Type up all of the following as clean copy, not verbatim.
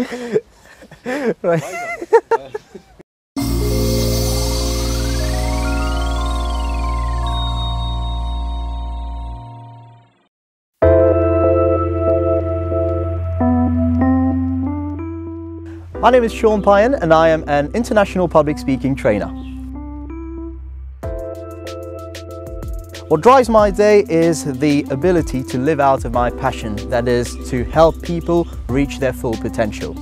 Right. My name is Shaun Payen and I am an international public speaking trainer. What drives my day is the ability to live out of my passion, that is, to help people reach their full potential.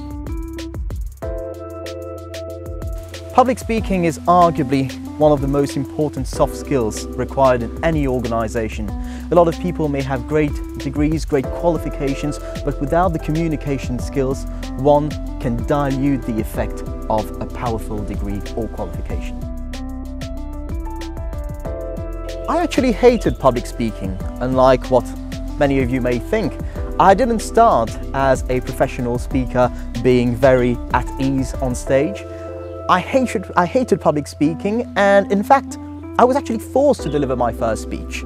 Public speaking is arguably one of the most important soft skills required in any organization. A lot of people may have great degrees, great qualifications, but without the communication skills, one can dilute the effect of a powerful degree or qualification. I actually hated public speaking, unlike what many of you may think. I didn't start as a professional speaker being very at ease on stage. I hated public speaking, and in fact, I was actually forced to deliver my first speech.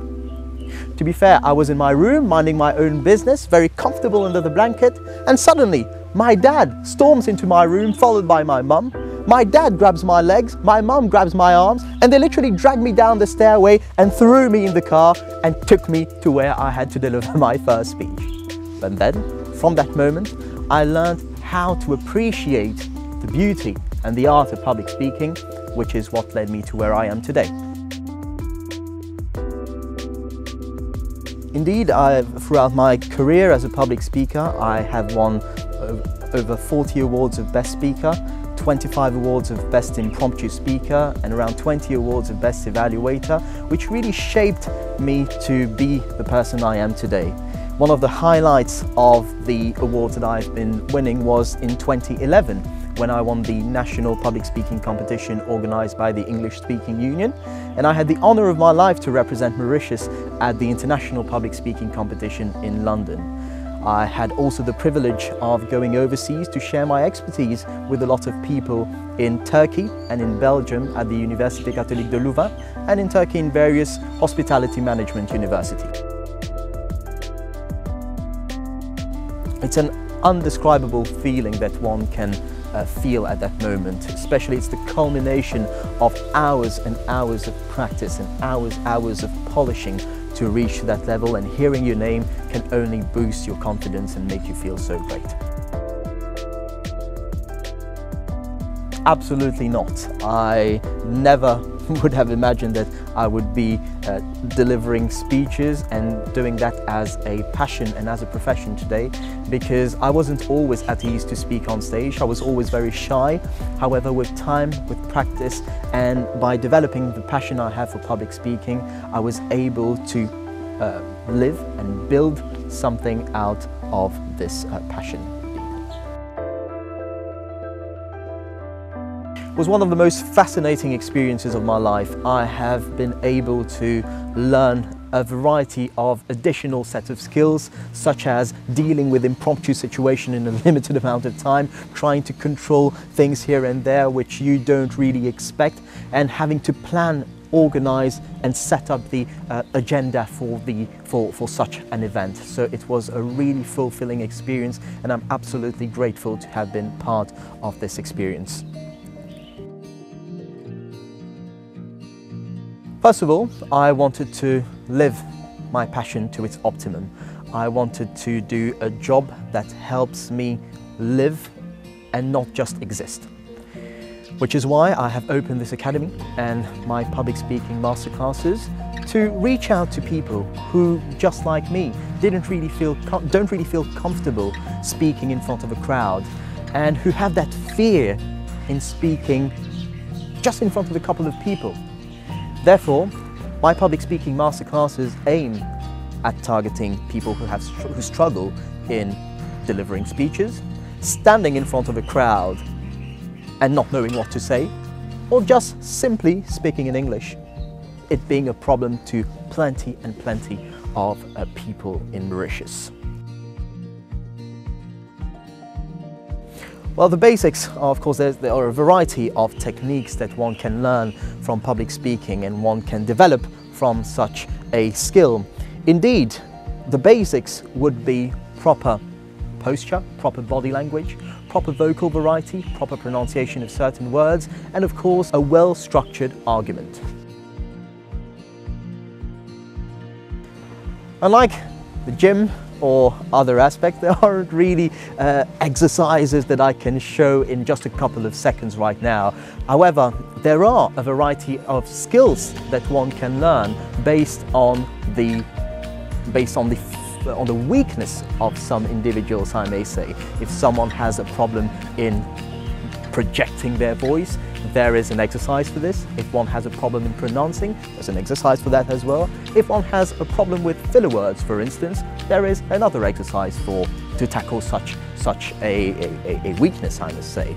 To be fair, I was in my room minding my own business, very comfortable under the blanket, and suddenly my dad storms into my room, followed by my mum. My dad grabs my legs, my mum grabs my arms, and they literally dragged me down the stairway and threw me in the car and took me to where I had to deliver my first speech. And then, from that moment, I learned how to appreciate the beauty and the art of public speaking, which is what led me to where I am today. Indeed, throughout my career as a public speaker, I have won over 40 awards of Best Speaker, 25 awards of Best Impromptu Speaker, and around 20 awards of Best Evaluator, which really shaped me to be the person I am today. One of the highlights of the awards that I've been winning was in 2011, when I won the National Public Speaking Competition organised by the English Speaking Union, and I had the honour of my life to represent Mauritius at the International Public Speaking Competition in London. I had also the privilege of going overseas to share my expertise with a lot of people in Turkey and in Belgium at the Université Catholique de Louvain, and in Turkey in various hospitality management universities. It's an undescribable feeling that one can feel at that moment. Especially, it's the culmination of hours and hours of practice and hours of polishing to reach that level, and hearing your name can only boost your confidence and make you feel so great. Absolutely not. I never would have imagined that I would be delivering speeches and doing that as a passion and as a profession today, because I wasn't always at ease to speak on stage. I was always very shy. However, with time, with practice, and by developing the passion I have for public speaking, I was able to live and build something out of this passion. It was one of the most fascinating experiences of my life. I have been able to learn a variety of additional set of skills, such as dealing with impromptu situations in a limited amount of time, trying to control things here and there which you don't really expect, and having to plan, organize and set up the agenda for such an event. So it was a really fulfilling experience, and I'm absolutely grateful to have been part of this experience. First of all, I wanted to live my passion to its optimum. I wanted to do a job that helps me live and not just exist. Which is why I have opened this academy and my public speaking masterclasses to reach out to people who, just like me, don't really feel comfortable speaking in front of a crowd, and who have that fear in speaking just in front of a couple of people. Therefore, my public speaking masterclasses aim at targeting people who struggle in delivering speeches, standing in front of a crowd and not knowing what to say, or just simply speaking in English, it being a problem to plenty and plenty of people in Mauritius. Well, the basics are, of course, there are a variety of techniques that one can learn from public speaking and one can develop from such a skill. Indeed, the basics would be proper posture, proper body language, proper vocal variety, proper pronunciation of certain words, and of course, a well-structured argument. Unlike the gym or other aspects, there aren't really exercises that I can show in just a couple of seconds right now. However, there are a variety of skills that one can learn based on the weakness of some individuals, I may say. If someone has a problem in projecting their voice, there is an exercise for this. If one has a problem in pronouncing, there's an exercise for that as well. If one has a problem with filler words, for instance, there is another exercise to tackle such a weakness, I must say.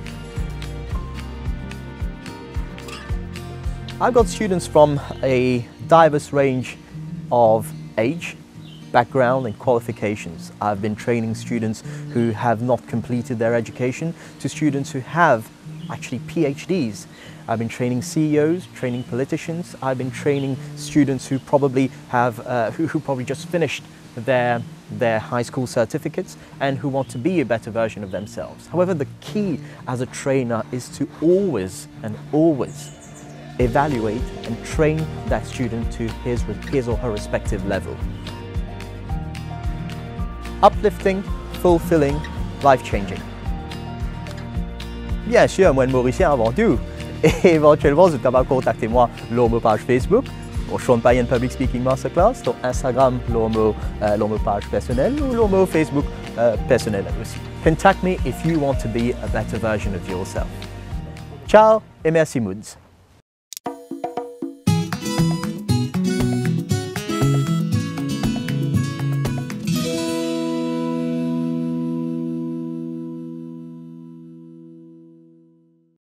I've got students from a diverse range of age, background and qualifications. I've been training students who have not completed their education to students who have actually PhDs. I've been training CEOs, training politicians. I've been training students who probably have, who probably just finished their high school certificates and who want to be a better version of themselves. However, the key as a trainer is to always evaluate and train that student to his or her respective level. Uplifting, fulfilling, life-changing. Bien sûr, moi, Mauricien avant tout. Et éventuellement, vous pouvez contacter moi sur ma page Facebook, au Shaun Payen Public Speaking Masterclass, sur Instagram, sur ma page personnelle ou sur mon Facebook personnel aussi. Contact me if you want to be a better version of yourself. Ciao et merci Moods.